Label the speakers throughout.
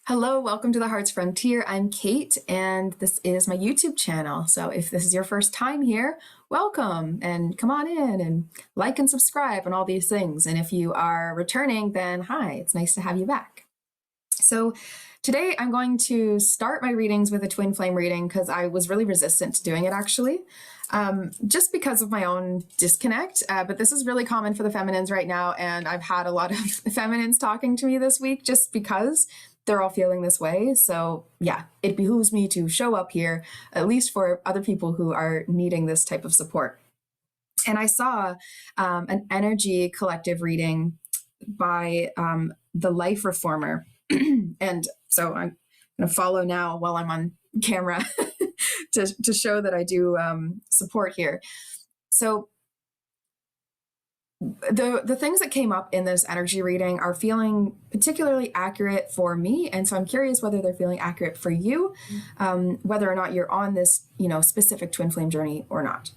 Speaker 1: Hello, welcome to the Heart's Frontier. I'm Kate, and this is my YouTube channel. So if this is your first time here, welcome and come on in and like and subscribe and all these things. And if you are returning, then hi, it's nice to have you back. So today I'm going to start my readings with a twin flame reading because I was really resistant to doing it actually, just because of my own disconnect. But this is really common for the feminines right now. And I've had a lot of feminines talking to me this week just because they're all feeling this way. So yeah, it behooves me to show up here, at least for other people who are needing this type of support. And I saw an energy collective reading by the Life Reformer. And so I'm going to follow now while I'm on camera to show that I do support here. So the things that came up in this energy reading are feeling particularly accurate for me, and so I'm curious whether they're feeling accurate for you, whether or not you're on this specific twin flame journey or not.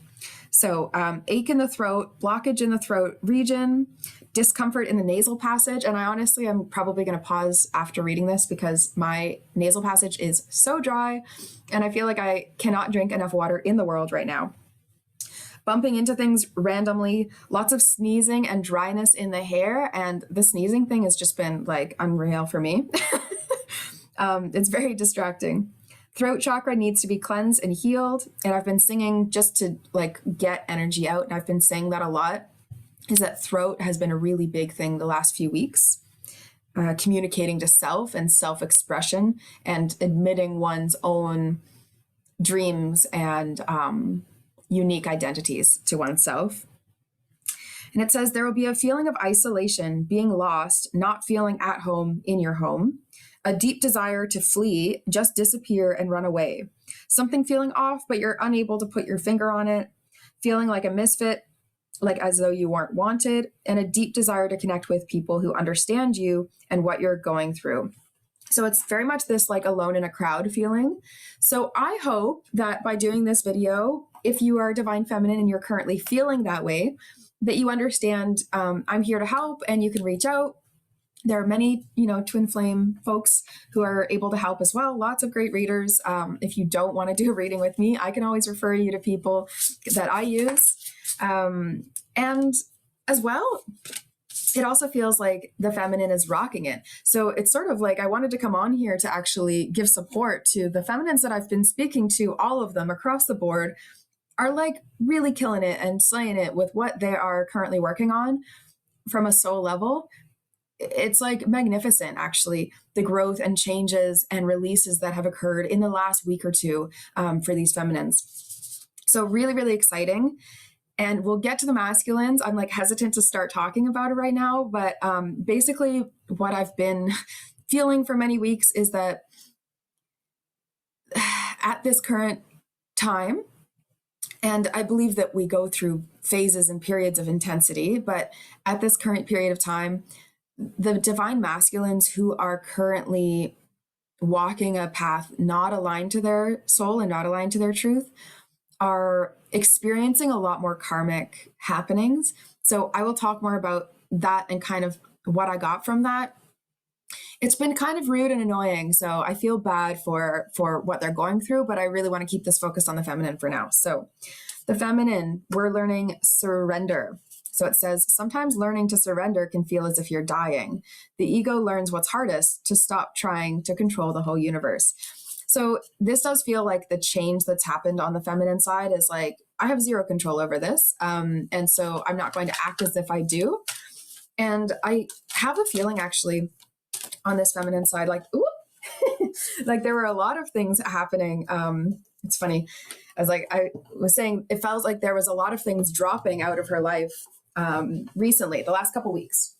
Speaker 1: So ache in the throat, blockage in the throat region, discomfort in the nasal passage, and I'm probably going to pause after reading this because my nasal passage is so dry and I feel like I cannot drink enough water in the world right now. Bumping into things randomly, lots of sneezing and dryness in the hair. And the sneezing thing has just been like unreal for me. It's very distracting. Throat chakra needs to be cleansed and healed. And I've been singing just to like get energy out. And I've been saying that a lot, is that throat has been a really big thing the last few weeks. Communicating to self and self-expression and admitting one's own dreams and unique identities to oneself. And it says there will be a feeling of isolation, being lost, not feeling at home in your home, a deep desire to flee, just disappear and run away, something feeling off, but you're unable to put your finger on it, feeling like a misfit, like as though you weren't wanted, and a deep desire to connect with people who understand you and what you're going through. So it's very much this like alone in a crowd feeling. So I hope that by doing this video, if you are divine feminine and you're currently feeling that way, that you understand I'm here to help and you can reach out. There are many, twin flame folks who are able to help as well. Lots of great readers. If you don't want to do a reading with me, I can always refer you to people that I use. And as well, it also feels like the feminine is rocking it. So it's sort of like I wanted to come on here to actually give support to the feminines that I've been speaking to. All of them across the board are like really killing it and slaying it with what they are currently working on from a soul level. It's like magnificent, actually, the growth and changes and releases that have occurred in the last week or two for these feminines. So really, really exciting. And we'll get to the masculines. I'm like hesitant to start talking about it right now, but basically what I've been feeling for many weeks is that at this current time, and I believe that we go through phases and periods of intensity, but at this current period of time, the divine masculines who are currently walking a path not aligned to their soul and not aligned to their truth are experiencing a lot more karmic happenings. So I will talk more about that and kind of what I got from that. It's been kind of rude and annoying, so I feel bad for what they're going through, but I really want to keep this focused on the feminine for now. So the feminine, we're learning surrender. So it says, sometimes learning to surrender can feel as if you're dying. The ego learns what's hardest, to stop trying to control the whole universe. So this does feel like the change that's happened on the feminine side is like, I have zero control over this. And so I'm not going to act as if I do. And I have a feeling actually on this feminine side, like, ooh, like there were a lot of things happening. It's funny. I was saying, it felt like there was a lot of things dropping out of her life recently, the last couple weeks.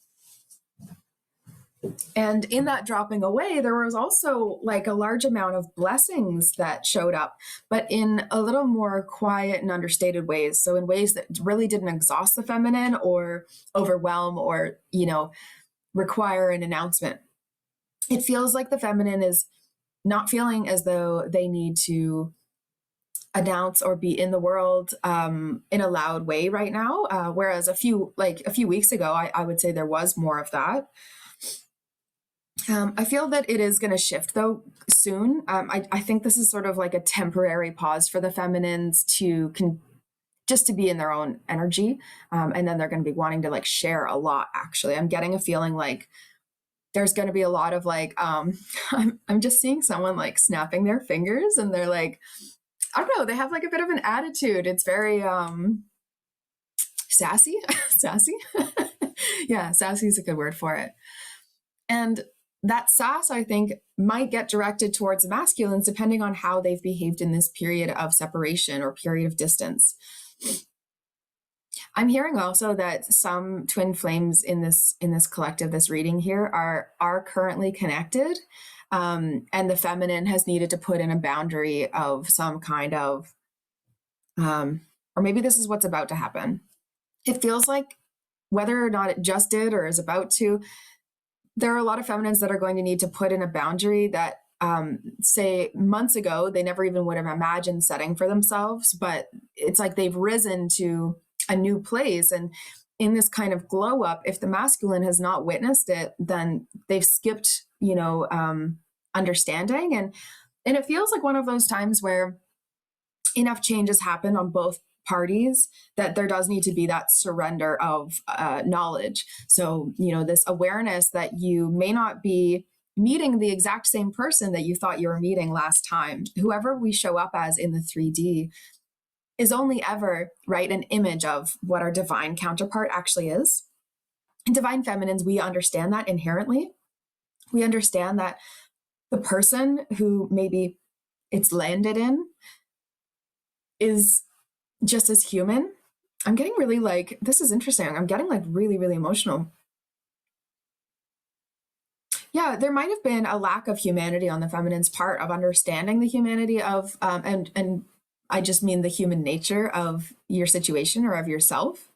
Speaker 1: And in that dropping away, there was also like a large amount of blessings that showed up, but in a little more quiet and understated ways. So in ways that really didn't exhaust the feminine or overwhelm or, require an announcement. It feels like the feminine is not feeling as though they need to announce or be in the world in a loud way right now. Whereas a few weeks ago, I would say there was more of that. I feel that it is going to shift though soon. I think this is sort of like a temporary pause for the feminines to just to be in their own energy. And then they're going to be wanting to like share a lot. Actually, I'm getting a feeling like there's going to be a lot of like, I'm just seeing someone like snapping their fingers and they're like, I don't know, they have like a bit of an attitude. It's very sassy, sassy. Yeah, sassy is a good word for it. And that sass, I think, might get directed towards the masculines depending on how they've behaved in this period of separation or period of distance. I'm hearing also that some twin flames in this collective, this reading here, are currently connected, and the feminine has needed to put in a boundary of some kind of, or maybe this is what's about to happen. It feels like whether or not it just did or is about to, there are a lot of feminines that are going to need to put in a boundary that, say, months ago, they never even would have imagined setting for themselves. But it's like they've risen to a new place. And in this kind of glow up, if the masculine has not witnessed it, then they've skipped, understanding. And it feels like one of those times where enough changes happen on both parties that there does need to be that surrender of knowledge. So, this awareness that you may not be meeting the exact same person that you thought you were meeting last time. Whoever we show up as in the 3D is only ever, right, an image of what our divine counterpart actually is. In divine feminines, we understand that inherently. We understand that the person who maybe it's landed in is just as human. I'm getting really like, this is interesting. I'm getting like really, really emotional. Yeah, there might have been a lack of humanity on the feminine's part of understanding the humanity of, and I just mean the human nature of your situation or of yourself.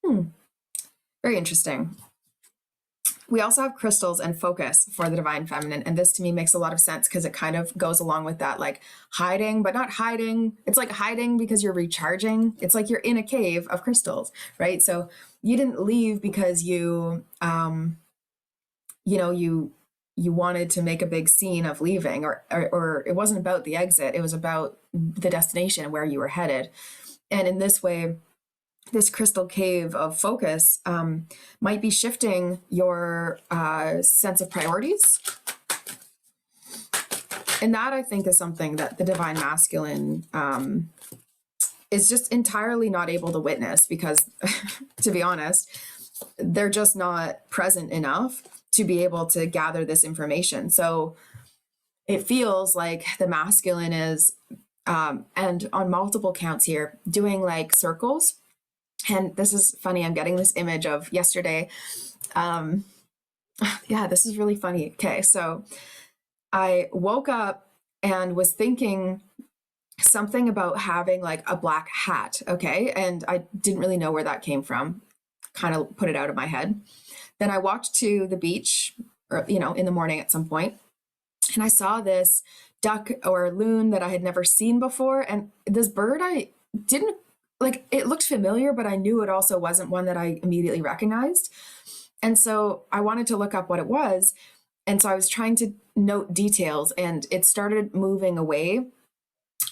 Speaker 1: Very interesting. We also have crystals and focus for the divine feminine. And this to me makes a lot of sense because it kind of goes along with that, like hiding, but not hiding. It's like hiding because you're recharging. It's like you're in a cave of crystals, right? So you didn't leave because you wanted to make a big scene of leaving, or it wasn't about the exit. It was about the destination where you were headed. And in this way, this crystal cave of focus might be shifting your sense of priorities. And that, I think, is something that the divine masculine is just entirely not able to witness because, to be honest, they're just not present enough to be able to gather this information. So it feels like the masculine is, and on multiple counts here, doing like circles. And this is funny. I'm getting this image of yesterday. Yeah, this is really funny. Okay, so I woke up and was thinking something about having like a black hat. Okay, and I didn't really know where that came from. Kind of put it out of my head. Then I walked to the beach, or in the morning at some point, and I saw this duck or loon that I had never seen before, and this bird I didn't. Like it looked familiar, but I knew it also wasn't one that I immediately recognized. And so I wanted to look up what it was. And so I was trying to note details and it started moving away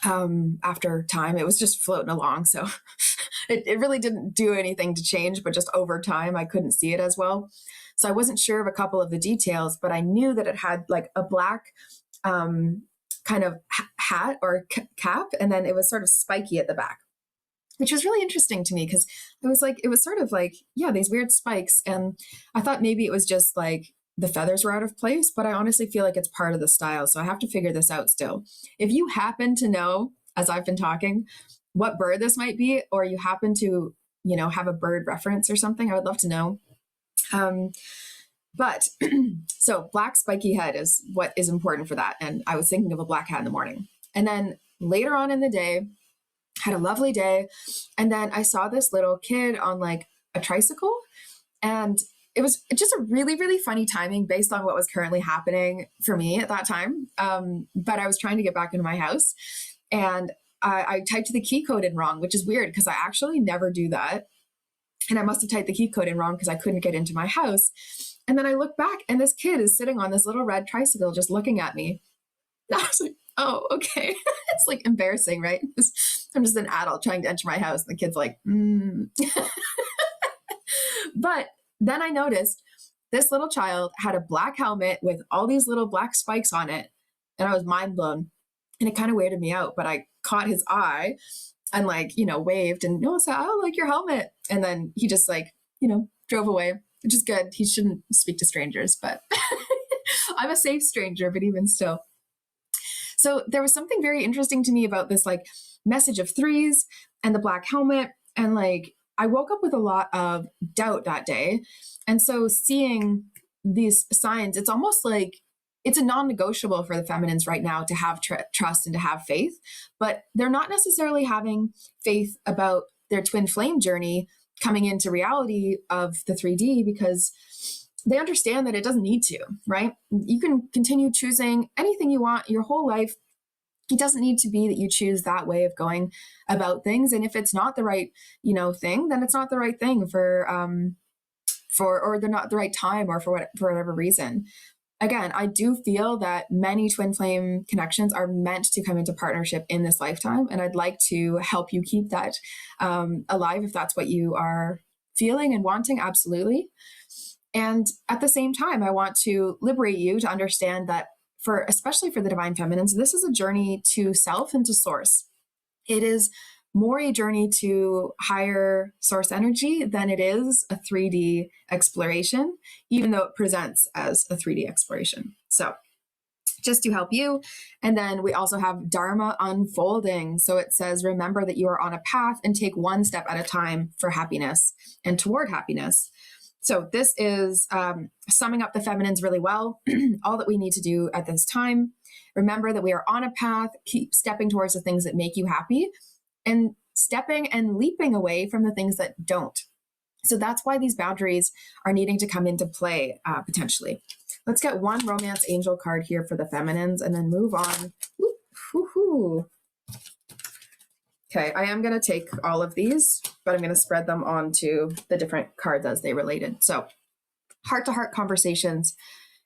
Speaker 1: after time. It was just floating along. So it really didn't do anything to change, but just over time, I couldn't see it as well. So I wasn't sure of a couple of the details, but I knew that it had like a black kind of hat or cap. And then it was sort of spiky at the back, which was really interesting to me because it was sort of like, yeah, these weird spikes. And I thought maybe it was just like the feathers were out of place, but I honestly feel like it's part of the style. So I have to figure this out still. If you happen to know, as I've been talking, what bird this might be, or you happen to, have a bird reference or something, I would love to know. But so black spiky head is what is important for that. And I was thinking of a black hat in the morning. And then later on in the day, had a lovely day. And then I saw this little kid on like a tricycle. And it was just a really, really funny timing based on what was currently happening for me at that time. But I was trying to get back into my house and I typed the key code in wrong, which is weird because I actually never do that. And I must have typed the key code in wrong because I couldn't get into my house. And then I look back and this kid is sitting on this little red tricycle just looking at me. And I was like, oh, okay. It's like embarrassing, right? I'm just an adult trying to enter my house and the kid's like, But then I noticed this little child had a black helmet with all these little black spikes on it. And I was mind blown. And it kind of weirded me out, but I caught his eye and like, waved and said, oh, like your helmet. And then he just like, drove away, which is good. He shouldn't speak to strangers, but I'm a safe stranger, but even still. So there was something very interesting to me about this like message of threes and the black helmet. And like, I woke up with a lot of doubt that day. And so seeing these signs, it's almost like it's a non-negotiable for the feminines right now to have trust and to have faith, but they're not necessarily having faith about their twin flame journey coming into reality of the 3D because they understand that it doesn't need to, right? You can continue choosing anything you want your whole life. It doesn't need to be that you choose that way of going about things. And if it's not the right, thing, then it's not the right thing or they're not the right time or for whatever reason. Again, I do feel that many twin flame connections are meant to come into partnership in this lifetime. And I'd like to help you keep that alive if that's what you are feeling and wanting, absolutely. And at the same time, I want to liberate you to understand that especially for the divine feminines, this is a journey to self and to source. It is more a journey to higher source energy than it is a 3D exploration, even though it presents as a 3D exploration. So just to help you. And then we also have Dharma unfolding. So it says, remember that you are on a path and take one step at a time for happiness and toward happiness. So this is summing up the feminines really well. All that we need to do at this time. Remember that we are on a path, keep stepping towards the things that make you happy and stepping and leaping away from the things that don't. So that's why these boundaries are needing to come into play potentially. Let's get one romance angel card here for the feminines and then move on. Okay, I am going to take all of these, but I'm going to spread them onto the different cards as they related. So heart-to-heart conversations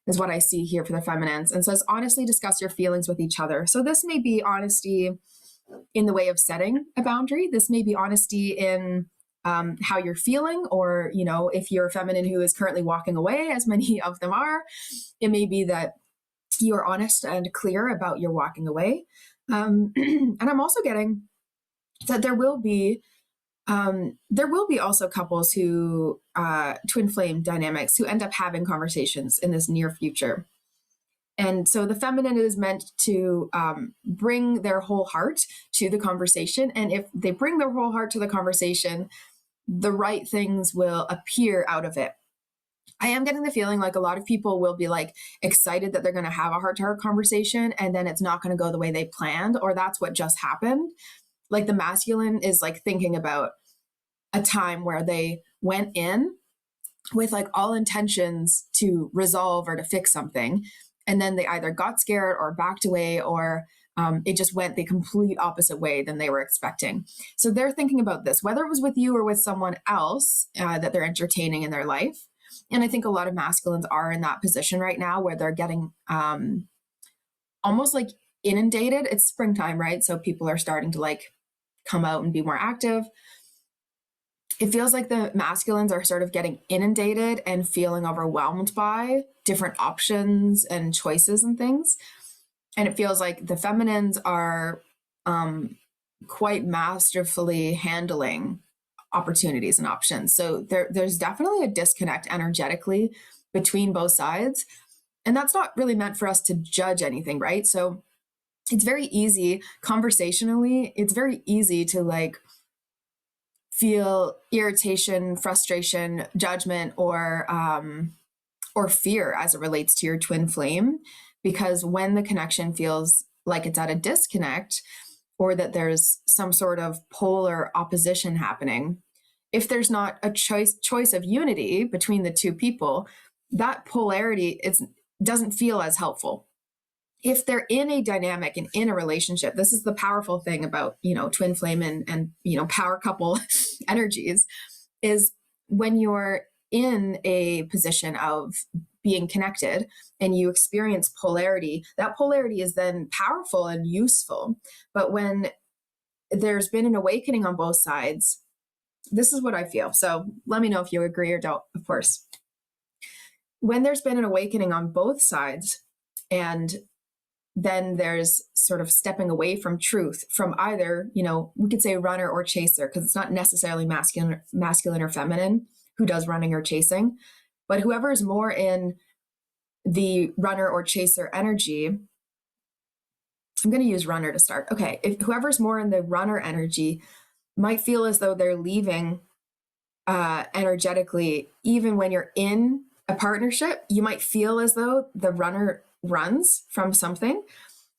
Speaker 1: is what I see here for the feminines, and says honestly discuss your feelings with each other. So this may be honesty in the way of setting a boundary. This may be honesty in how you're feeling, or, if you're a feminine who is currently walking away, as many of them are, it may be that you are honest and clear about your walking away. And I'm also getting that there will be also couples who twin flame dynamics who end up having conversations in this near future. And so the feminine is meant to bring their whole heart to the conversation. And if they bring their whole heart to the conversation, the right things will appear out of it. I am getting the feeling like a lot of people will be like excited that they're going to have a heart-to-heart conversation, and then it's not going to go the way they planned, or that's what just happened. Like the masculine is like thinking about a time where they went in with like all intentions to resolve or to fix something. And then they either got scared or backed away, or it just went the complete opposite way than they were expecting. So they're thinking about this, whether it was with you or with someone else that they're entertaining in their life. And I think a lot of masculines are in that position right now where they're getting almost like inundated. It's springtime, right? So people are starting to like come out and be more active. It feels like the masculines are sort of getting inundated and feeling overwhelmed by different options and choices and things. And it feels like the feminines are quite masterfully handling opportunities and options. So there's definitely a disconnect energetically between both sides. And that's not really meant for us to judge anything, right? So it's very easy conversationally, it's very easy to like feel irritation, frustration, judgment, or fear as it relates to your twin flame. Because when the connection feels like it's at a disconnect, or that there's some sort of polar opposition happening, if there's not a choice of unity between the two people, that polarity doesn't feel as helpful. If they're in a dynamic and in a relationship, this is the powerful thing about, twin flame and power couple energies, is when you're in a position of being connected and you experience polarity, that polarity is then powerful and useful. But when there's been an awakening on both sides, this is what I feel. So let me know if you agree or don't, of course. When there's been an awakening on both sides, and then there's sort of stepping away from truth from either, we could say runner or chaser, because it's not necessarily masculine or feminine who does running or chasing, but whoever is more in the runner or chaser energy. I'm going to use runner to start. Okay. If whoever's more in the runner energy might feel as though they're leaving energetically, even when you're in a partnership, you might feel as though the runner runs from something,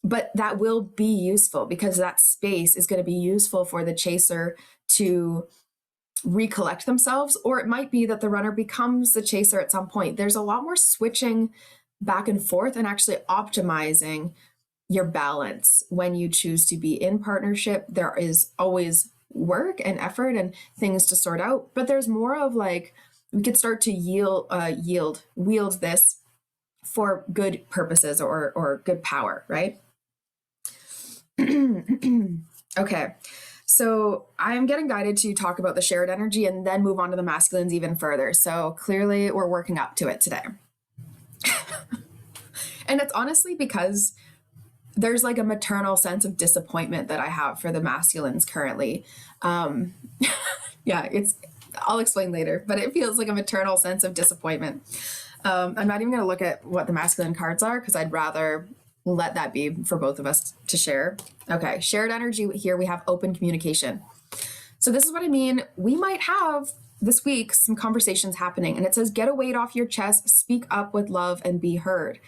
Speaker 1: but that will be useful because that space is going to be useful for the chaser to recollect themselves, or it might be that the runner becomes the chaser at some point. There's a lot more switching back and forth and actually optimizing your balance when you choose to be in partnership. There is always work and effort and things to sort out, but there's more of like, we could start to wield this for good purposes or good power, right? Okay. So I'm getting guided to talk about the shared energy and then move on to the masculines even further. So clearly we're working up to it today. And it's honestly because there's like a maternal sense of disappointment that I have for the masculines currently. Yeah, I'll explain later, but it feels like a maternal sense of disappointment. I'm not even going to look at what the masculine cards are because I'd rather let that be for both of us to share. Okay, shared energy here, we have open communication. So this is what I mean. We might have this week some conversations happening, and it says, get a weight off your chest, speak up with love, and be heard.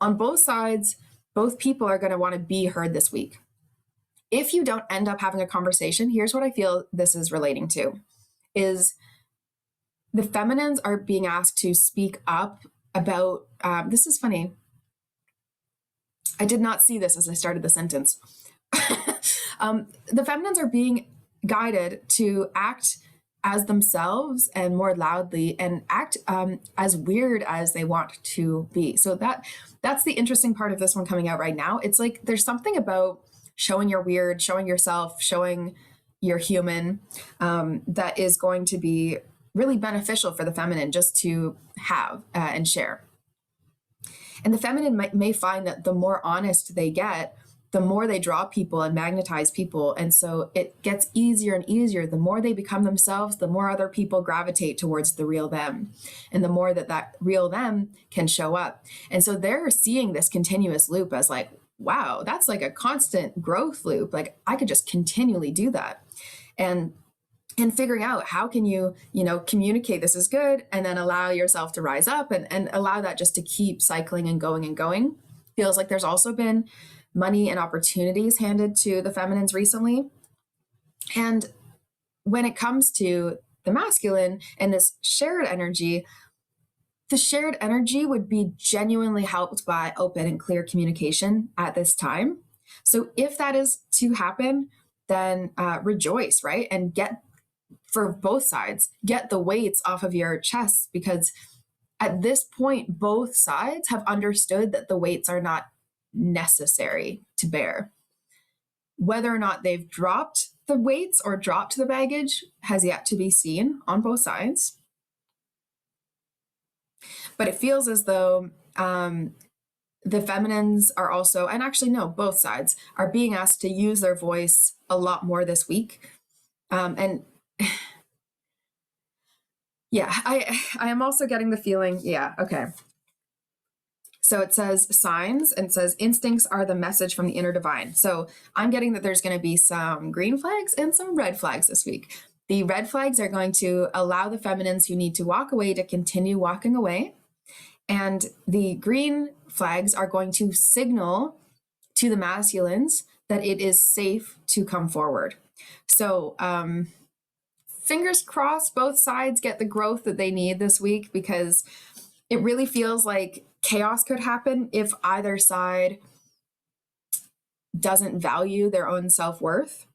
Speaker 1: On both sides, both people are going to want to be heard this week. If you don't end up having a conversation, here's what I feel this is relating to, is the feminines are being asked to speak up about, this is funny. I did not see this as I started the sentence. The feminines are being guided to act as themselves and more loudly and act as weird as they want to be. So that's the interesting part of this one coming out right now. It's like there's something about showing you're weird, showing yourself, showing you're human, that is going to be really beneficial for the feminine just to have and share. And the feminine may find that the more honest they get, the more they draw people and magnetize people. And so it gets easier and easier. The more they become themselves, the more other people gravitate towards the real them. And the more that real them can show up. And so they're seeing this continuous loop as like, wow, that's like a constant growth loop. Like I could just continually do that. And figuring out how can you, communicate this is good and then allow yourself to rise up and allow that just to keep cycling and going. Feels like there's also been money and opportunities handed to the feminines recently. And when it comes to the masculine and this shared energy, the shared energy would be genuinely helped by open and clear communication at this time. So if that is to happen, then rejoice, right? And for both sides, get the weights off of your chests, because at this point, both sides have understood that the weights are not necessary to bear. Whether or not they've dropped the weights or dropped the baggage has yet to be seen on both sides. But it feels as though the feminines are also, and actually no, both sides are being asked to use their voice a lot more this week. And yeah, I am also getting the feeling, yeah, okay. So it says signs and it says instincts are the message from the inner divine. So I'm getting that there's going to be some green flags and some red flags this week. The red flags are going to allow the feminines who need to walk away to continue walking away. And the green flags are going to signal to the masculines that it is safe to come forward. So fingers crossed, both sides get the growth that they need this week, because it really feels like chaos could happen if either side doesn't value their own self-worth.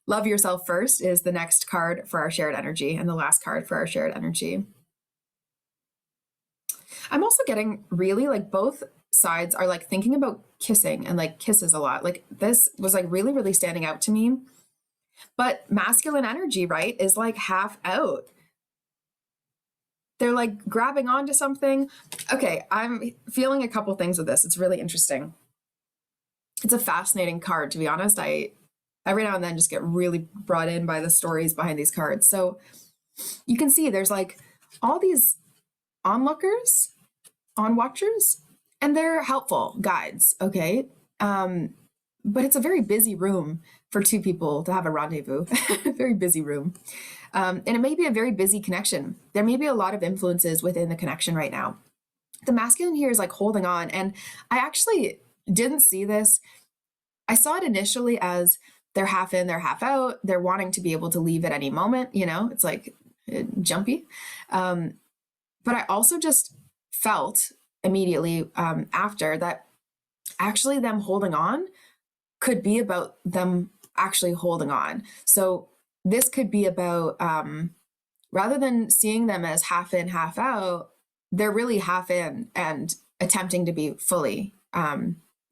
Speaker 1: Love yourself first is the next card for our shared energy and the last card for our shared energy. I'm also getting really like both sides are like thinking about kissing and like kisses a lot. Like this was like really, really standing out to me. But masculine energy, right, is like half out. They're like grabbing onto something. Okay, I'm feeling a couple things with this. It's really interesting. It's a fascinating card, to be honest. I every now and then just get really brought in by the stories behind these cards. So you can see there's like all these onlookers, onwatchers, and they're helpful guides, okay? But it's a very busy room for two people to have a rendezvous. Very busy room. And it may be a very busy connection. There may be a lot of influences within the connection right now. The masculine here is like holding on. And I actually didn't see this. I saw it initially as they're half in, they're half out. They're wanting to be able to leave at any moment. You know, it's like jumpy. But I also just felt immediately after that actually them holding on could be about them actually holding on. So this could be about rather than seeing them as half in, half out, they're really half in and attempting to be fully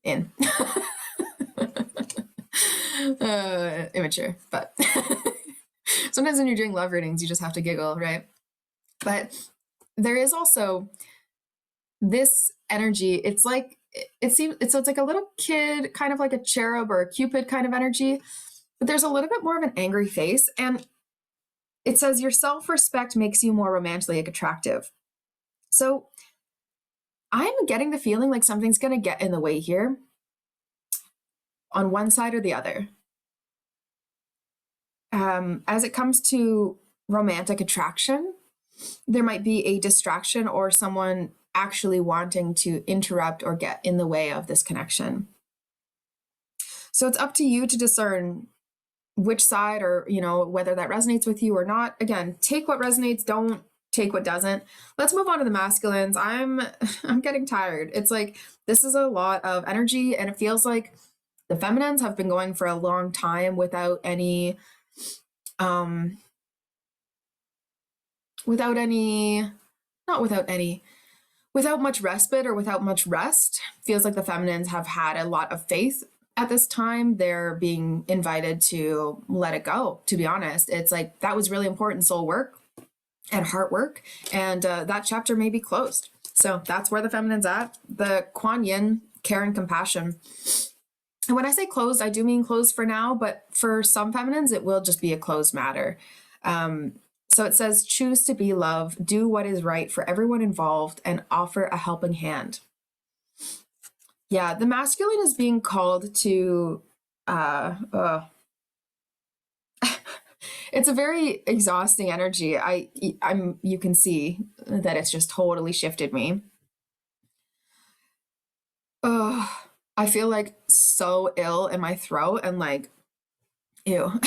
Speaker 1: in. Immature, but sometimes when you're doing love readings, you just have to giggle, right? But there is also this energy. It's like it seems it's like a little kid, kind of like a cherub or a cupid kind of energy, but there's a little bit more of an angry face. And it says your self-respect makes you more romantically attractive. So I'm getting the feeling like something's going to get in the way here on one side or the other. As it comes to romantic attraction, there might be a distraction or someone actually wanting to interrupt or get in the way of this connection. So it's up to you to discern which side, or, you know, whether that resonates with you or not. Again, take what resonates, don't take what doesn't. Let's move on to the masculines. I'm getting tired. It's like this is a lot of energy, and it feels like the feminines have been going for a long time without any without much respite or without much rest. Feels like the feminines have had a lot of faith at this time. They're being invited to let it go, to be honest. It's like that was really important soul work and heart work, and that chapter may be closed. So that's where the feminine's at. The Kuan Yin, care and compassion. And when I say closed, I do mean closed for now, but for some feminines, it will just be a closed matter. So it says, choose to be love, do what is right for everyone involved, and offer a helping hand. Yeah, the masculine is being called to, it's a very exhausting energy. You can see that it's just totally shifted me. I feel like so ill in my throat and like, ew.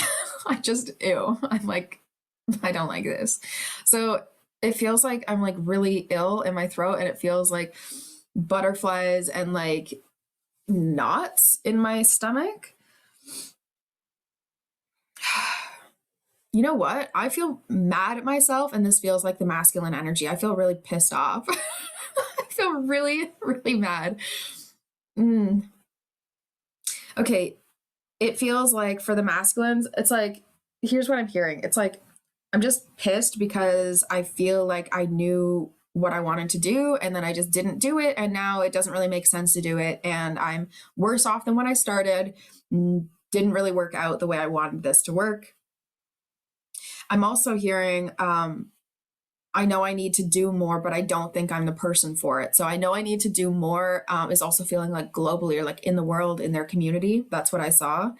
Speaker 1: Ew. I'm like, I don't like this. So it feels like I'm like really ill in my throat, and it feels like butterflies and like knots in my stomach. You know what? I feel mad at myself, and this feels like the masculine energy. I feel really pissed off. I feel really, really mad. Okay. It feels like for the masculines, it's like, here's what I'm hearing. It's like, I'm just pissed because I feel like I knew what I wanted to do, and then I just didn't do it. And now it doesn't really make sense to do it. And I'm worse off than when I started. Didn't really work out the way I wanted this to work. I'm also hearing, I know I need to do more, but I don't think I'm the person for it. So I know I need to do more is also feeling like globally, or like in the world, in their community. That's what I saw.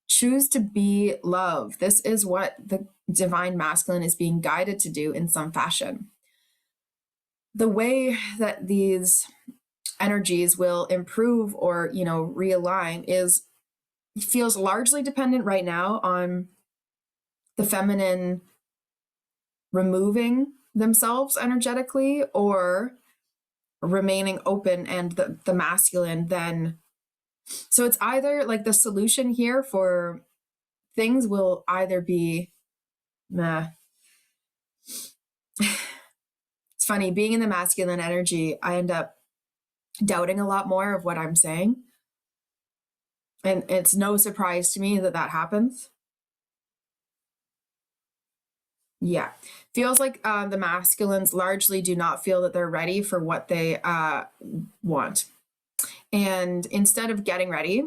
Speaker 1: Choose to be love. This is what the divine masculine is being guided to do in some fashion. The way that these energies will improve or, you know, realign feels largely dependent right now on the feminine removing themselves energetically or remaining open, and the masculine then. So it's either like the solution here for things will either be, meh. It's funny, being in the masculine energy, I end up doubting a lot more of what I'm saying. And it's no surprise to me that that happens. Yeah. Feels like the masculines largely do not feel that they're ready for what they want. And instead of getting ready,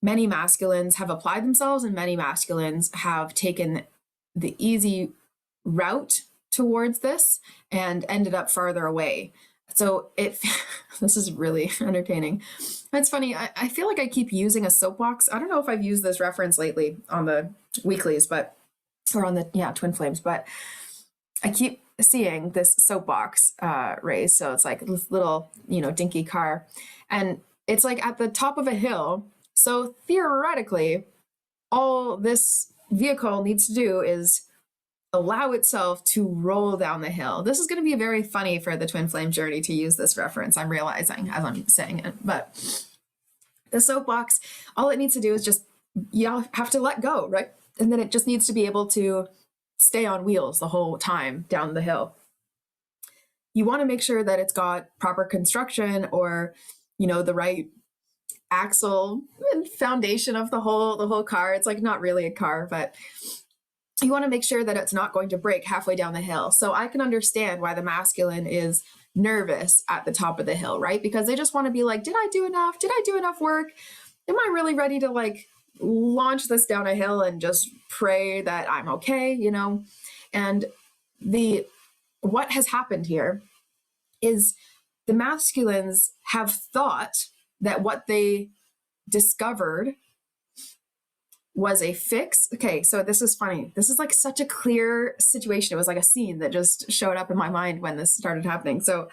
Speaker 1: many masculines have applied themselves and many masculines have taken the easy route towards this and ended up farther away. So this is really entertaining. It's funny. I feel like I keep using a soapbox. I don't know if I've used this reference lately on the weeklies, or on the, Twin Flames, but I keep seeing this soapbox raised. So it's like this little, dinky car. And it's like at the top of a hill. So theoretically, all this vehicle needs to do is allow itself to roll down the hill. This is going to be very funny for the Twin Flame journey to use this reference, I'm realizing as I'm saying it. But the soapbox, all it needs to do is just, you have to let go, right? And then it just needs to be able to stay on wheels the whole time down the hill. You want to make sure that it's got proper construction, or, the right axle and foundation of the whole car. It's like not really a car, but you want to make sure that it's not going to break halfway down the hill. So I can understand why the masculine is nervous at the top of the hill, right? Because they just want to be like, did I do enough? Did I do enough work? Am I really ready to launch this down a hill and just pray that I'm okay, And what has happened here is the masculines have thought that what they discovered was a fix. Okay, so this is funny. This is like such a clear situation. It was like a scene that just showed up in my mind when this started happening. So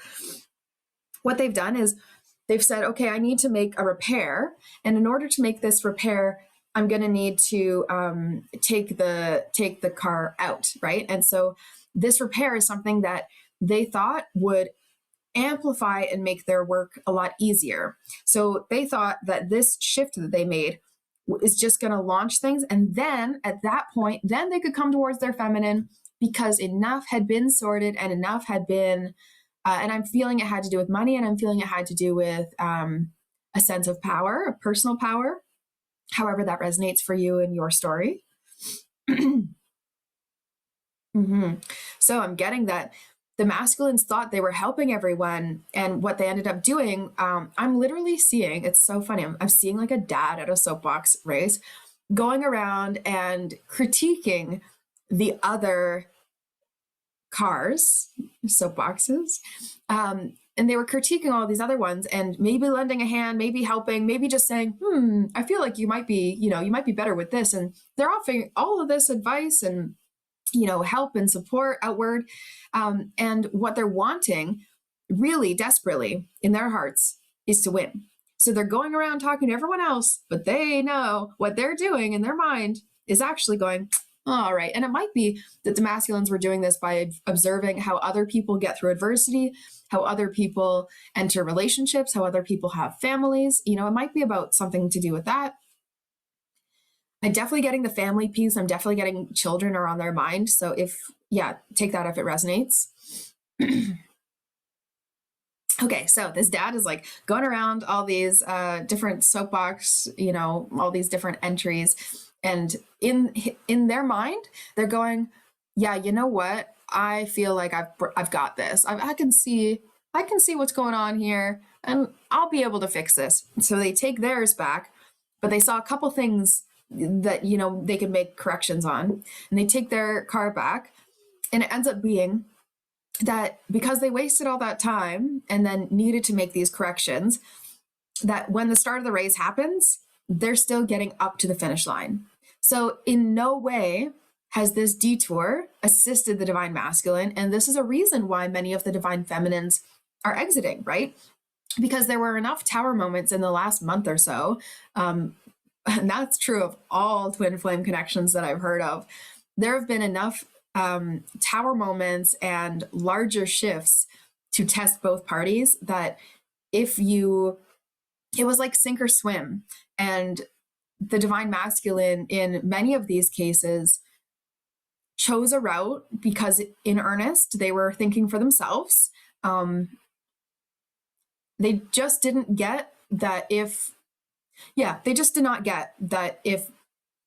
Speaker 1: what they've done is they've said, okay, I need to make a repair. And in order to make this repair, I'm going to need to take the car out, right? And so this repair is something that they thought would amplify and make their work a lot easier. So they thought that this shift that they made is just going to launch things. And then at that point, then they could come towards their feminine, because enough had been sorted and enough had been, and I'm feeling it had to do with money, and I'm feeling it had to do with a sense of power, a personal power, however that resonates for you in your story. So I'm getting that the masculines thought they were helping everyone, and what they ended up doing, I'm literally seeing, it's so funny, I'm seeing like a dad at a soapbox race going around and critiquing the other cars, soapboxes, and they were critiquing all these other ones and maybe lending a hand, maybe helping, maybe just saying, I feel like you might be better with this. And they're offering all of this advice and help and support outward. And what they're wanting really desperately in their hearts is to win. So they're going around talking to everyone else, but they know what they're doing in their mind is actually going, all right. And it might be that the masculines were doing this by observing how other people get through adversity, how other people enter relationships, how other people have families. It might be about something to do with that. I'm definitely getting the family piece. I'm definitely getting children are on their mind. So take that if it resonates. Okay, so this dad is like going around all these different soapbox, all these different entries. And in their mind, they're going, yeah, you know what? I feel like I've got this. I can see what's going on here, and I'll be able to fix this. So they take theirs back, but they saw a couple things that they could make corrections on, and they take their car back, and it ends up being that because they wasted all that time and then needed to make these corrections, that when the start of the race happens, they're still getting up to the finish line. So in no way has this detour assisted the divine masculine, and this is a reason why many of the divine feminines are exiting, right? Because there were enough tower moments in the last month or so, and that's true of all twin flame connections that I've heard of. There have been enough tower moments and larger shifts to test both parties that it was like sink or swim. And the divine masculine in many of these cases chose a route because in earnest they were thinking for themselves. They just didn't get that they just did not get that if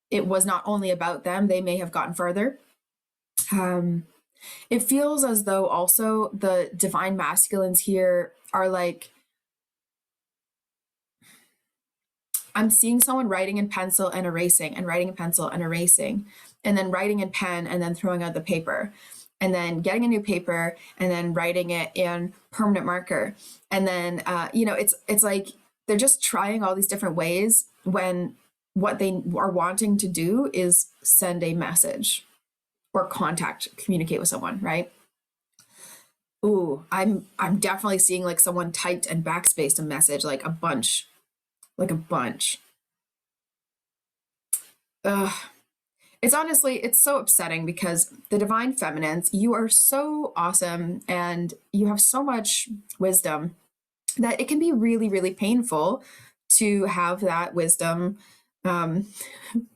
Speaker 1: it was not only about them, they may have gotten further. It feels as though also the divine masculines here are like, I'm seeing someone writing in pencil and erasing and writing in pencil and erasing, and then writing in pen and then throwing out the paper, and then getting a new paper and then writing it in permanent marker. And then, it's like they're just trying all these different ways when what they are wanting to do is send a message or communicate with someone, right? Ooh, I'm definitely seeing like someone typed and backspaced a message like a bunch. Ugh. It's so upsetting because the divine feminines, you are so awesome and you have so much wisdom that it can be really, really painful to have that wisdom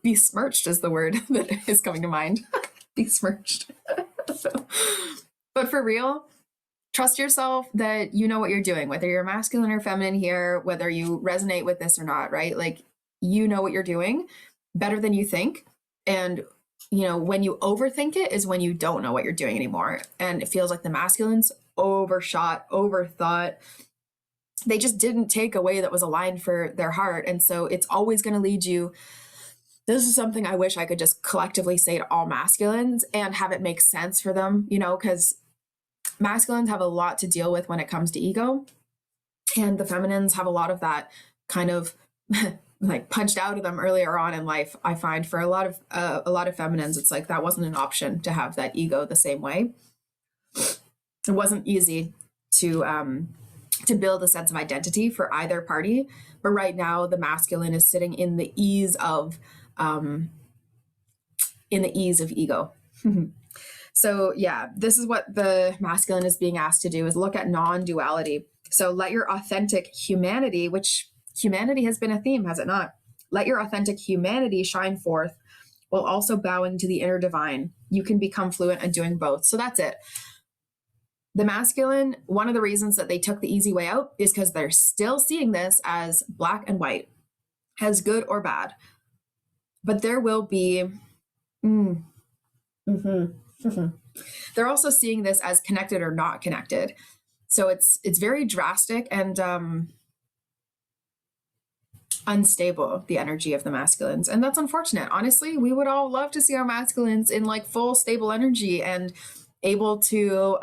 Speaker 1: besmirched is the word that is coming to mind. Besmirched. But for real, trust yourself that you know what you're doing, whether you're masculine or feminine here, whether you resonate with this or not, right? Like, you know what you're doing better than you think. And, when you overthink it is when you don't know what you're doing anymore. And it feels like the masculines overshot, overthought. They just didn't take a way that was aligned for their heart. And so it's always going to lead you. This is something I wish I could just collectively say to all masculines and have it make sense for them, because masculines have a lot to deal with when it comes to ego. And the feminines have a lot of that kind of like punched out of them earlier on in life. I find for a lot of feminines, it's like that wasn't an option to have that ego the same way. It wasn't easy to build a sense of identity for either party. But right now, the masculine is sitting in the ease of ego. So yeah, this is what the masculine is being asked to do: is look at non-duality. So let your authentic humanity, which humanity has been a theme, has it not? Let your authentic humanity shine forth while also bowing to the inner divine. You can become fluent in doing both. So that's it. The masculine, one of the reasons that they took the easy way out is because they're still seeing this as black and white, as good or bad. But there will be, they're also seeing this as connected or not connected. So it's very drastic and unstable, the energy of the masculines. And that's unfortunate. Honestly, we would all love to see our masculines in like full stable energy and able to,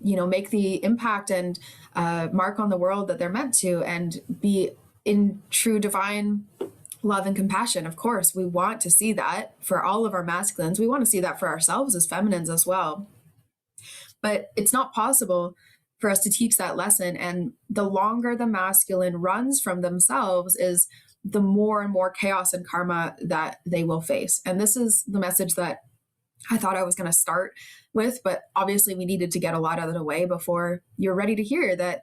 Speaker 1: make the impact and mark on the world that they're meant to and be in true divine love and compassion. Of course, we want to see that for all of our masculines. We want to see that for ourselves as feminines as well. But it's not possible for us to teach that lesson. And the longer the masculine runs from themselves is the more and more chaos and karma that they will face. And this is the message that I thought I was going to start with, but obviously we needed to get a lot of it away before you're ready to hear that,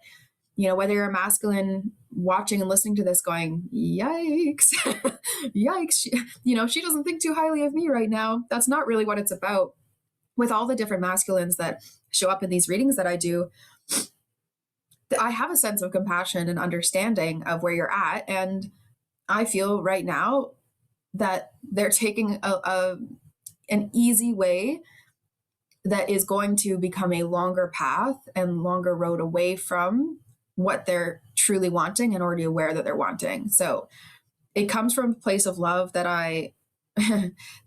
Speaker 1: whether you're a masculine watching and listening to this going, yikes, yikes, she doesn't think too highly of me right now. That's not really what it's about. With all the different masculines that show up in these readings that I do, I have a sense of compassion and understanding of where you're at. And I feel right now that they're taking an easy way that is going to become a longer path and longer road away from what they're truly wanting and already aware that they're wanting. So it comes from a place of love that I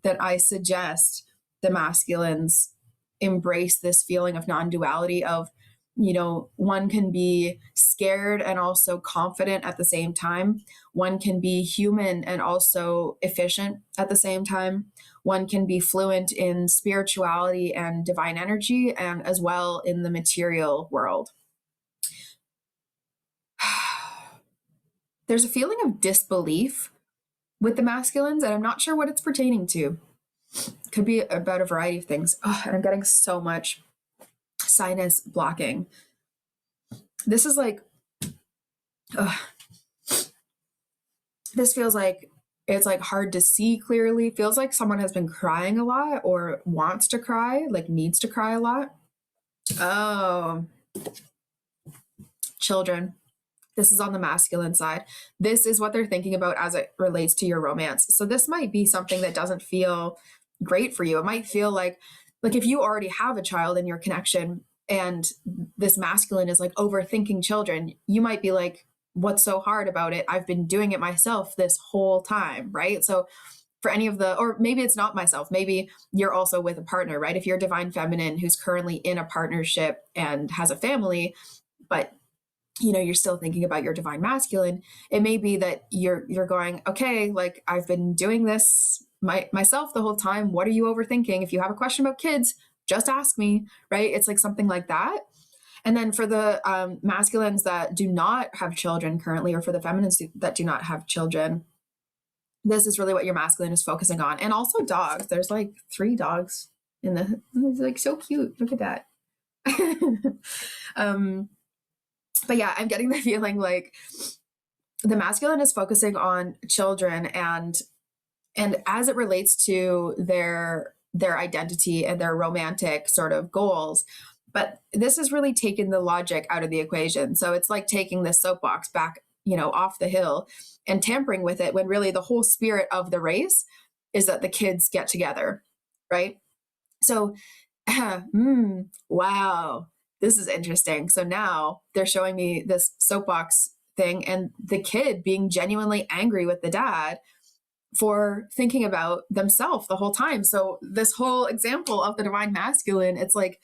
Speaker 1: that I suggest the masculines embrace this feeling of non-duality of, one can be scared and also confident at the same time. One can be human and also efficient at the same time. One can be fluent in spirituality and divine energy and as well in the material world. There's a feeling of disbelief with the masculines, and I'm not sure what it's pertaining to. Could be about a variety of things. And I'm getting so much sinus blocking. This is like, this feels like It's like hard to see clearly. Feels like someone has been crying a lot or wants to cry, like needs to cry a lot. Oh, children. This is on the masculine side. This is what they're thinking about as it relates to your romance. So this might be something that doesn't feel great for you. It might feel like if you already have a child in your connection and this masculine is like overthinking children, you might be like, what's so hard about it? I've been doing it myself this whole time, right? So for any of the, or maybe it's not myself, maybe you're also with a partner, right? If you're divine feminine who's currently in a partnership and has a family, but you're still thinking about your divine masculine, it may be that you're going, okay, like I've been doing this myself the whole time. What are you overthinking? If you have a question about kids, just ask me, right? It's like something like that. And then for the masculines that do not have children currently, or for the feminines that do not have children, this is really what your masculine is focusing on. And also dogs. There's like 3 dogs in the, it's like so cute. Look at that. But yeah, I'm getting the feeling like the masculine is focusing on children and as it relates to their identity and their romantic sort of goals. But this has really taken the logic out of the equation. So it's like taking this soapbox back, off the hill and tampering with it, when really the whole spirit of the race is that the kids get together, right? So, wow, this is interesting. So now they're showing me this soapbox thing and the kid being genuinely angry with the dad for thinking about themselves the whole time. So this whole example of the divine masculine, it's like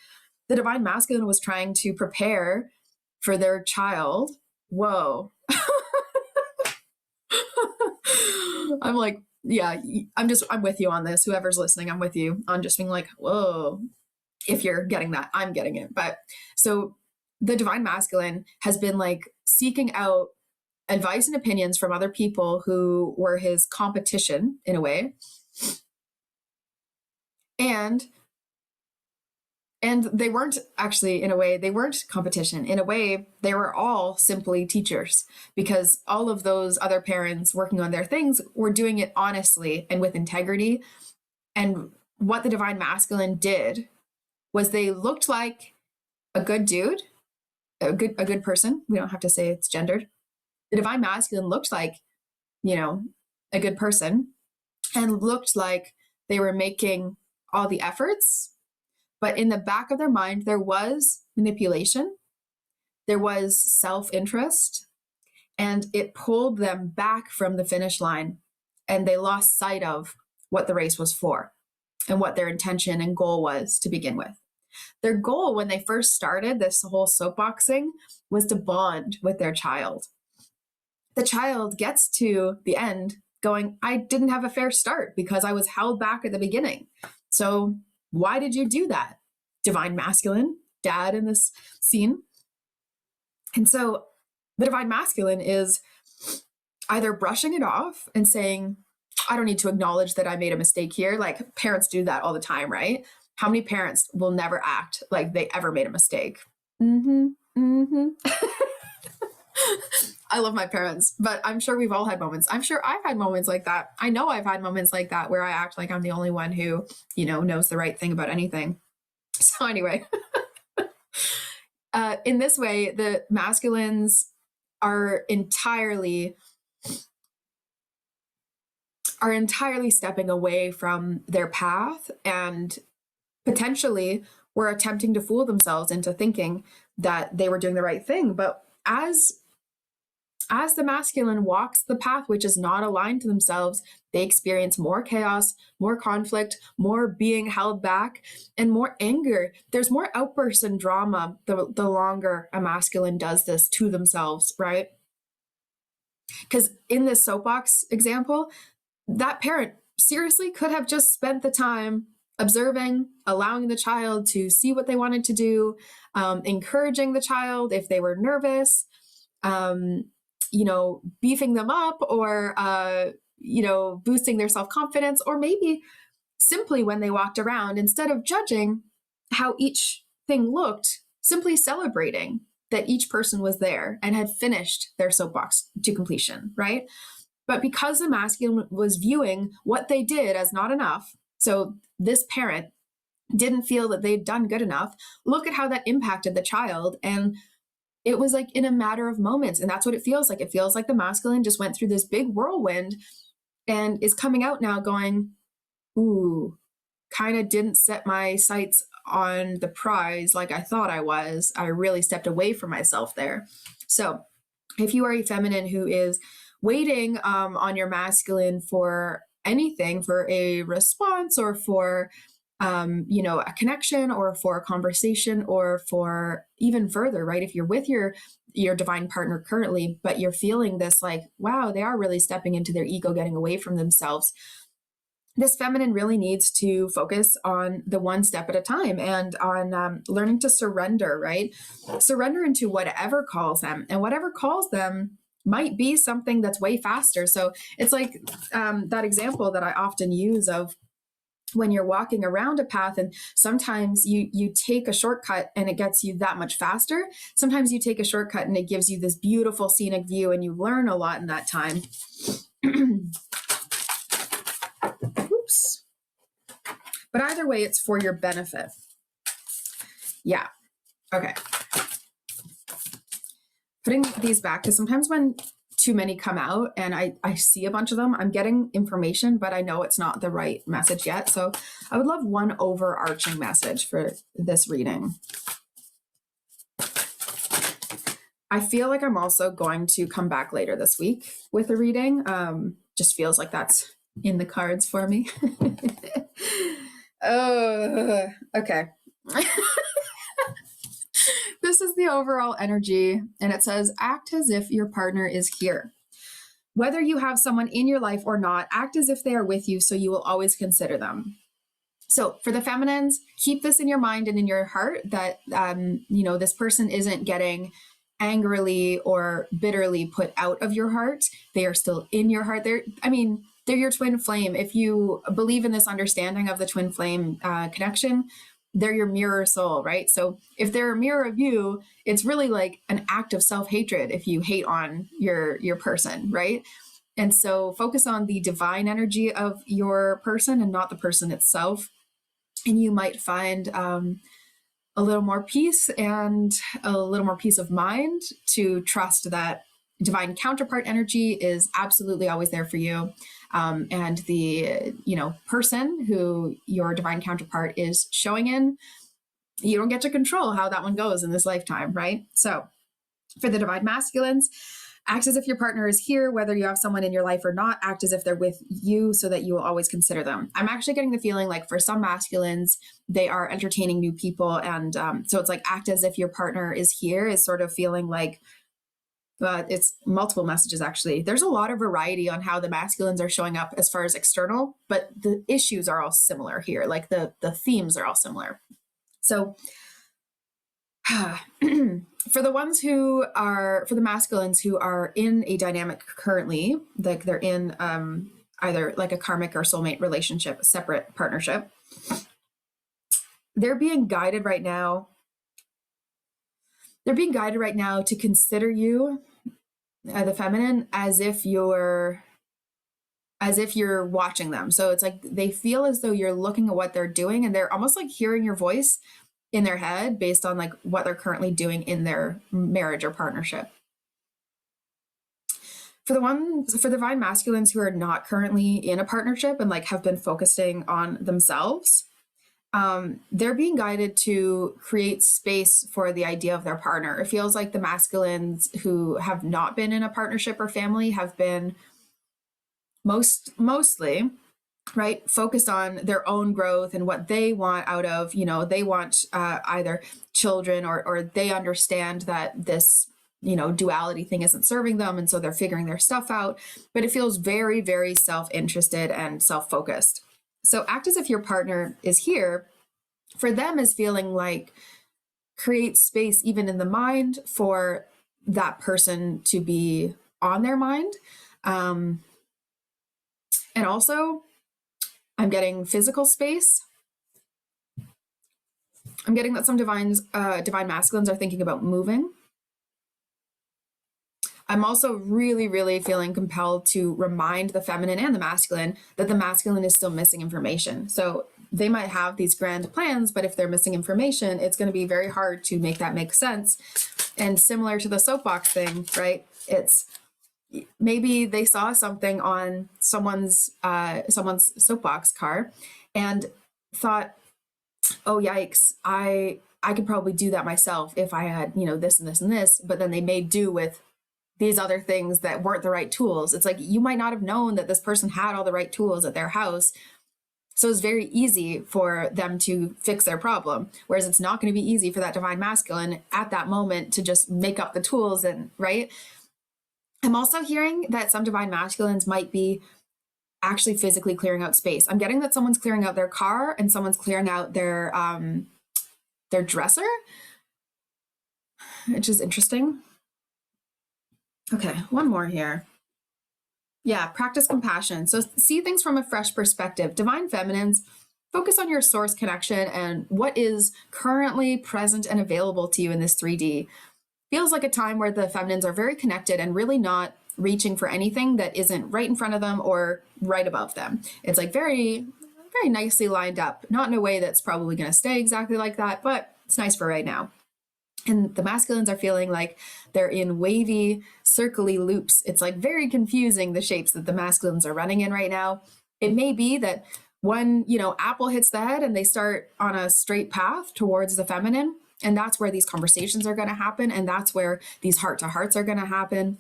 Speaker 1: the divine masculine was trying to prepare for their child. Whoa. I'm like, yeah, I'm with you on this. Whoever's listening, I'm with you on just being like, whoa, if you're getting that, I'm getting it. But so the divine masculine has been like seeking out advice and opinions from other people who were his competition in a way. And they weren't actually, in a way, they weren't competition. In a way, they were all simply teachers, because all of those other parents working on their things were doing it honestly and with integrity. And what the divine masculine did was they looked like a good dude, a good person. We don't have to say it's gendered. The divine masculine looked like, a good person and looked like they were making all the efforts. But in the back of their mind, there was manipulation, there was self-interest, and it pulled them back from the finish line. And they lost sight of what the race was for and what their intention and goal was to begin with. Their goal when they first started this whole soapboxing was to bond with their child. The child gets to the end going, I didn't have a fair start because I was held back at the beginning. So why did you do that? Divine masculine, dad in this scene. And so the divine masculine is either brushing it off and saying, I don't need to acknowledge that I made a mistake here. Like parents do that all the time, right? How many parents will never act like they ever made a mistake? I love my parents, but I'm sure we've all had moments. I'm sure I've had moments like that. I know I've had moments like that where I act like I'm the only one who, knows the right thing about anything. So anyway, in this way, the masculines are entirely stepping away from their path, and potentially were attempting to fool themselves into thinking that they were doing the right thing. But as the masculine walks the path which is not aligned to themselves, they experience more chaos, more conflict, more being held back, and more anger. There's more outbursts and drama the longer a masculine does this to themselves, right? Because in this soapbox example, that parent seriously could have just spent the time observing, allowing the child to see what they wanted to do, encouraging the child if they were nervous, beefing them up, or, boosting their self-confidence, or maybe simply when they walked around, instead of judging how each thing looked, simply celebrating that each person was there and had finished their soapbox to completion, right? But because the masculine was viewing what they did as not enough, so this parent didn't feel that they'd done good enough, look at how that impacted the child. And it was like in a matter of moments. And that's what it feels like. It feels like the masculine just went through this big whirlwind and is coming out now going, ooh, kind of didn't set my sights on the prize like I thought I was. I really stepped away from myself there. So if you are a feminine who is waiting on your masculine for anything, for a response or for a connection or for a conversation or for even further, right? If you're with your divine partner currently, but you're feeling this like, wow, they are really stepping into their ego, getting away from themselves. This feminine really needs to focus on the one step at a time and on learning to surrender, right? Surrender into whatever calls them, and whatever calls them might be something that's way faster. So it's like that example that I often use of when you're walking around a path, and sometimes you take a shortcut and it gets you that much faster. Sometimes you take a shortcut and it gives you this beautiful scenic view and you learn a lot in that time. Oops. But either way, it's for your benefit. Yeah. Okay. Putting these back, because sometimes when too many come out and I see a bunch of them, I'm getting information, but I know it's not the right message yet. So I would love one overarching message for this reading. I feel like I'm also going to come back later this week with a reading. Just feels like that's in the cards for me. Oh, okay. This is the overall energy, and it says, act as if your partner is here. Whether you have someone in your life or not, act as if they are with you so you will always consider them. So for the feminines, keep this in your mind and in your heart that, this person isn't getting angrily or bitterly put out of your heart. They are still in your heart. They're your twin flame. If you believe in this understanding of the twin flame connection, they're your mirror soul, right? So if they're a mirror of you, it's really like an act of self-hatred if you hate on your person, right? And so focus on the divine energy of your person and not the person itself. And you might find a little more peace and a little more peace of mind to trust that divine counterpart energy is absolutely always there for you. And the, person who your divine counterpart is showing in, you don't get to control how that one goes in this lifetime, right? So for the divine masculines, act as if your partner is here, whether you have someone in your life or not, act as if they're with you so that you will always consider them. I'm actually getting the feeling like for some masculines, they are entertaining new people. And so it's like act as if your partner is here is sort of feeling like, it's multiple messages, actually. There's a lot of variety on how the masculines are showing up as far as external, but the issues are all similar here. Like the themes are all similar. So for the masculines who are in a dynamic currently, like they're in either like a karmic or soulmate relationship, a separate partnership, they're being guided right now. They're being guided right now to consider you, the feminine, as if you're watching them. So it's like they feel as though you're looking at what they're doing, and they're almost like hearing your voice in their head based on like what they're currently doing in their marriage or partnership. For the divine masculines who are not currently in a partnership and like have been focusing on themselves, they're being guided to create space for the idea of their partner. It feels like the masculines who have not been in a partnership or family have been mostly, right, focused on their own growth and what they want out of, they want either children or they understand that this, duality thing isn't serving them. And so they're figuring their stuff out. But it feels very, very self-interested and self-focused. So act as if your partner is here, for them, is feeling like create space even in the mind for that person to be on their mind. And also, I'm getting physical space. I'm getting that some divine masculines are thinking about moving. I'm also really, really feeling compelled to remind the feminine and the masculine that the masculine is still missing information. So they might have these grand plans, but if they're missing information, it's going to be very hard to make that make sense. And similar to the soapbox thing, right? It's maybe they saw something on someone's soapbox car and thought, oh yikes, I could probably do that myself if I had, this and this and this, but then they made do with these other things that weren't the right tools. It's like you might not have known that this person had all the right tools at their house. So it's very easy for them to fix their problem. Whereas it's not going to be easy for that divine masculine at that moment to just make up the tools and right. I'm also hearing that some divine masculines might be actually physically clearing out space. I'm getting that someone's clearing out their car and someone's clearing out their dresser, which is interesting. Okay, one more here. Yeah, practice compassion. So see things from a fresh perspective. Divine feminines, focus on your source connection and what is currently present and available to you in this 3D. Feels like a time where the feminines are very connected and really not reaching for anything that isn't right in front of them or right above them. It's like very, very nicely lined up, not in a way that's probably going to stay exactly like that, but it's nice for right now. And the masculines are feeling like they're in wavy, circly loops. It's like very confusing, the shapes that the masculines are running in right now. It may be that one, apple hits the head and they start on a straight path towards the feminine. And that's where these conversations are going to happen. And that's where these heart-to-hearts are going to happen.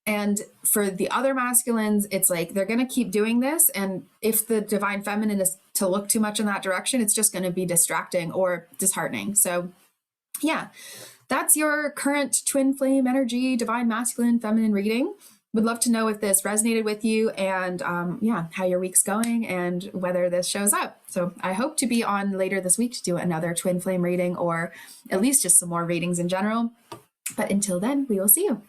Speaker 1: And for the other masculines, it's like they're going to keep doing this. And if the divine feminine is to look too much in that direction, it's just going to be distracting or disheartening. So yeah, that's your current twin flame energy, divine masculine, feminine reading. Would love to know if this resonated with you and how your week's going and whether this shows up. So I hope to be on later this week to do another twin flame reading or at least just some more readings in general. But until then, we will see you.